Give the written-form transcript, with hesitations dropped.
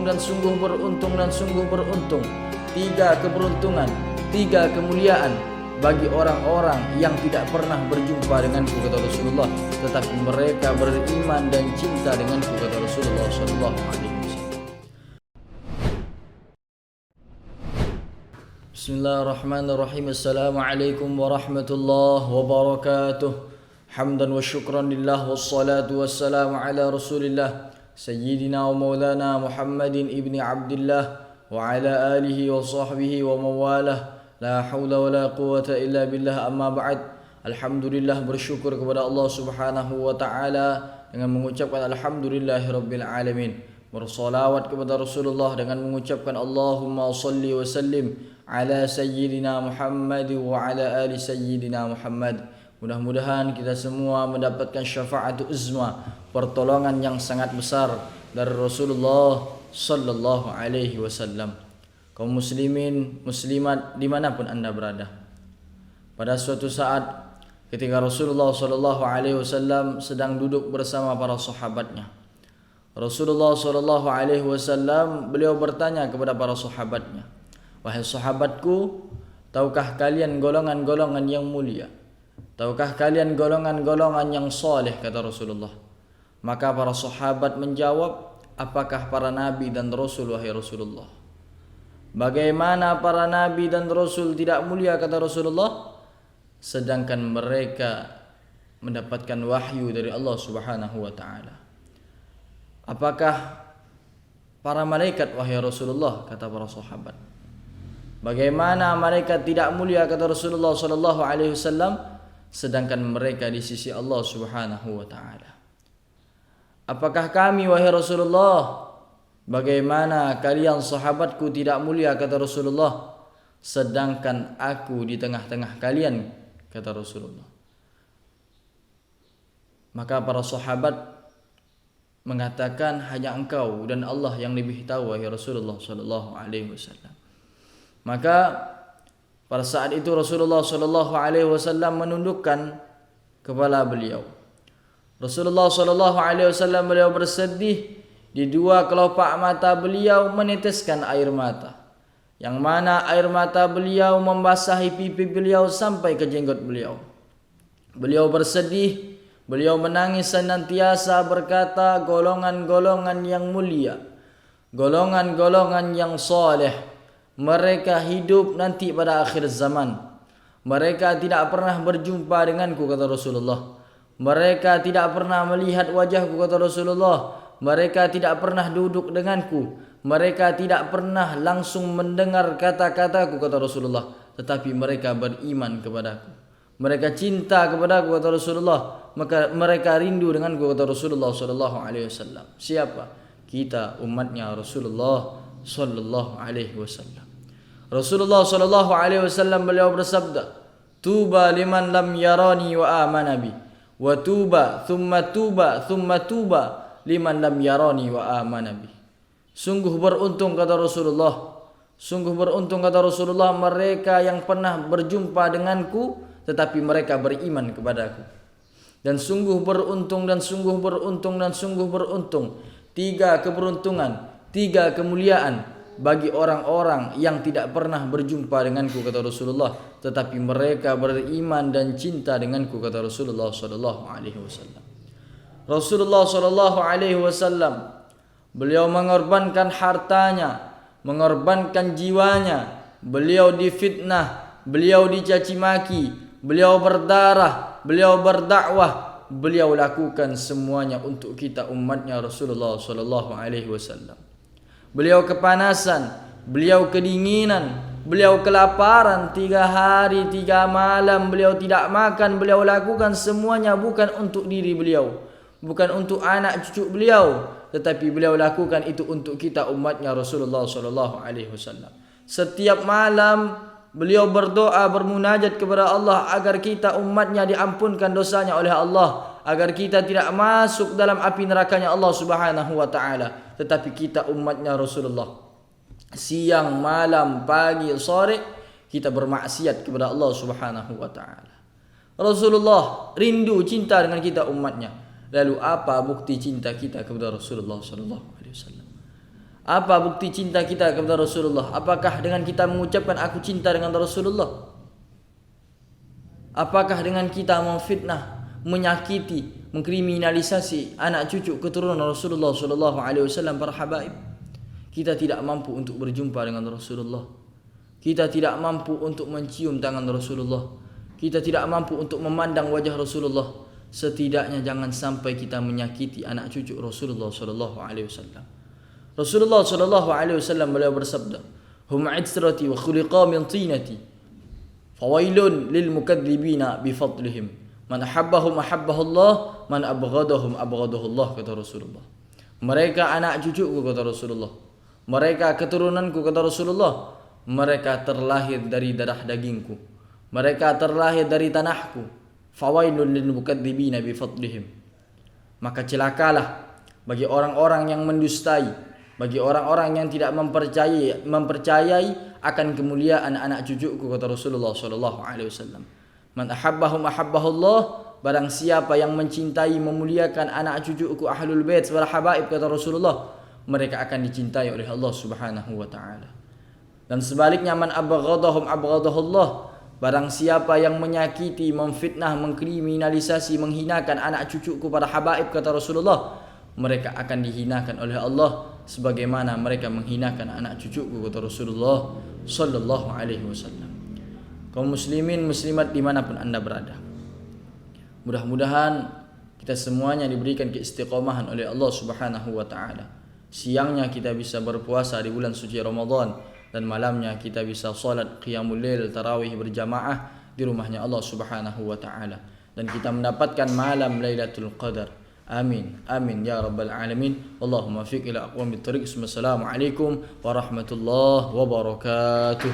dan sungguh beruntung dan sungguh beruntung. 3 keberuntungan, 3 kemuliaan bagi orang-orang yang tidak pernah berjumpa denganku, kata Rasulullah, tetapi mereka beriman dan cinta denganku, kata Rasulullah sallallahu alaihi wasallam. Bismillahirrahmanirrahim. Assalamualaikum warahmatullahi wabarakatuh. Hamdan wa syukran lillah wassalatu wassalamu ala Rasulillah Sayyidina wa maulana Muhammadin ibni Abdillah wa ala alihi wa sahbihi wa mawalah. La hawla wa la quwata illa billah, amma ba'd. Alhamdulillah, bersyukur kepada Allah subhanahu wa ta'ala dengan mengucapkan alhamdulillahi rabbil alamin. Bersalawat kepada Rasulullah dengan mengucapkan Allahumma salli wa sallim ala sayyidina Muhammad wa ala ali sayyidina Muhammad. Mudah-mudahan kita semua mendapatkan syafaat uzma, pertolongan yang sangat besar dari Rasulullah sallallahu alaihi wasallam. Kaum muslimin, muslimat dimanapun anda berada, pada suatu saat ketika Rasulullah sallallahu alaihi wasallam sedang duduk bersama para sahabatnya, Rasulullah sallallahu alaihi wasallam beliau bertanya kepada para sahabatnya, "Wahai sahabatku, tahukah kalian golongan-golongan yang mulia? Tahukah kalian golongan-golongan yang saleh?" kata Rasulullah. Maka para sahabat menjawab, "Apakah para nabi dan rasul, wahai Rasulullah?" "Bagaimana para nabi dan rasul tidak mulia?" kata Rasulullah, "sedangkan mereka mendapatkan wahyu dari Allah Subhanahu wa taala." "Apakah para malaikat, wahai Rasulullah?" kata para sahabat. "Bagaimana malaikat tidak mulia?" kata Rasulullah sallallahu alaihi wasallam, sedangkan mereka di sisi Allah Subhanahu wa taala. "Apakah kami, wahai Rasulullah? Bagaimana kalian sahabatku tidak mulia?" kata Rasulullah, sedangkan aku di tengah-tengah kalian, kata Rasulullah. Maka para sahabat mengatakan, "Hanya engkau dan Allah yang lebih tahu, wahai Rasulullah sallallahu alaihi wasallam." Maka pada saat itu Rasulullah sallallahu alaihi wasallam menundukkan kepala beliau. Rasulullah sallallahu alaihi wasallam beliau bersedih, di dua kelopak mata beliau meneteskan air mata, yang mana air mata beliau membasahi pipi beliau sampai ke jenggot beliau. Beliau bersedih, beliau menangis senantiasa berkata, "Golongan-golongan yang mulia, golongan-golongan yang saleh, mereka hidup nanti pada akhir zaman. Mereka tidak pernah berjumpa denganku," kata Rasulullah. "Mereka tidak pernah melihat wajahku," kata Rasulullah. "Mereka tidak pernah duduk denganku. Mereka tidak pernah langsung mendengar kata-kataku," kata Rasulullah. "Tetapi mereka beriman kepadaku. Mereka cinta kepadaku," kata Rasulullah. "Maka mereka rindu denganku," kata Rasulullah sallallahu alaihi wasallam. Siapa? Kita, umatnya Rasulullah sallallahu alaihi wasallam. Rasulullah sallallahu alaihi wasallam beliau bersabda, "Tuba liman lam yarani wa amana bi, wa tuba thumma tuba liman lam yarani wa amana bi." Sungguh beruntung, kata Rasulullah, sungguh beruntung, kata Rasulullah, mereka yang pernah berjumpa denganku tetapi mereka beriman kepadaku. Dan sungguh beruntung dan sungguh beruntung dan sungguh beruntung, 3 keberuntungan, 3 kemuliaan bagi orang-orang yang tidak pernah berjumpa denganku, kata Rasulullah, tetapi mereka beriman dan cinta denganku, kata Rasulullah sallallahu alaihi wasallam. Rasulullah sallallahu alaihi wasallam beliau mengorbankan hartanya, mengorbankan jiwanya, beliau difitnah, beliau dicaci maki, beliau berdarah, beliau berdakwah, beliau lakukan semuanya untuk kita, umatnya Rasulullah sallallahu alaihi wasallam. Beliau kepanasan, beliau kedinginan, beliau kelaparan, 3 hari 3 malam beliau tidak makan, beliau lakukan semuanya bukan untuk diri beliau, bukan untuk anak cucu beliau, tetapi beliau lakukan itu untuk kita, umatnya Rasulullah sallallahu alaihi wasallam. Setiap malam beliau berdoa, bermunajat kepada Allah agar kita umatnya diampunkan dosanya oleh Allah, agar kita tidak masuk dalam api nerakanya Allah Subhanahu wa taala. Tetapi kita umatnya Rasulullah, siang, malam, pagi, sore kita bermaksiat kepada Allah Subhanahu wa taala. Rasulullah rindu, cinta dengan kita umatnya. Lalu apa bukti cinta kita kepada Rasulullah sallallahu alaihi wasallam? Apa bukti cinta kita kepada Rasulullah? Apakah dengan kita mengucapkan aku cinta dengan Rasulullah? Apakah dengan kita memfitnah, menyakiti, mengkriminalisasi anak cucu keturunan Rasulullah sallallahu alaihi wasallam para habaib? Kita tidak mampu untuk berjumpa dengan Rasulullah. Kita tidak mampu untuk mencium tangan Rasulullah. Kita tidak mampu untuk memandang wajah Rasulullah. Setidaknya jangan sampai kita menyakiti anak cucu Rasulullah sallallahu alaihi wasallam. Rasulullah sallallahu alaihi wasallam beliau bersabda, "Hum 'itrati wa khuliqa min tinati. Fawailun lil mukadzibina bi fadlihim. Man ahabbahum ahabbahu Allah, man abghadahum abghadahu Allah," kata Rasulullah. Mereka anak cucuku kata Rasulullah. Mereka keturunanku kata Rasulullah. Mereka terlahir dari darah dagingku. Mereka terlahir dari tanahku. Fawailun lil mukadzibina bi fadlihim. Maka celakalah bagi orang-orang yang mendustai, bagi orang-orang yang tidak mempercayai akan kemuliaan anak cucuku kata Rasulullah sallallahu alaihi wasallam. Man ahabbahum ahabbahullah, barang siapa yang mencintai memuliakan anak cucuku ahlul bait wal habaib kata Rasulullah, mereka akan dicintai oleh Allah Subhanahu wa taala. Dan sebaliknya man abghadahum abghadahullah, barang siapa yang menyakiti, memfitnah, mengkriminalisasi, menghinakan anak cucuku para habaib kata Rasulullah, mereka akan dihinakan oleh Allah sebagaimana mereka menghinakan anak cucuku kata Rasulullah sallallahu alaihi wasallam. Kaum muslimin muslimat dimanapun anda berada, mudah-mudahan kita semuanya diberikan keistiqomahan oleh Allah Subhanahu wa taala. Siangnya kita bisa berpuasa di bulan suci Ramadan, dan malamnya kita bisa salat qiyamul lail tarawih berjamaah di rumahnya Allah Subhanahu wa taala, dan kita mendapatkan malam Lailatul Qadar. Amin, amin ya rabbal alamin. Allahumma fiq ila aqwamit thariq. Assalamualaikum warahmatullahi wabarakatuh.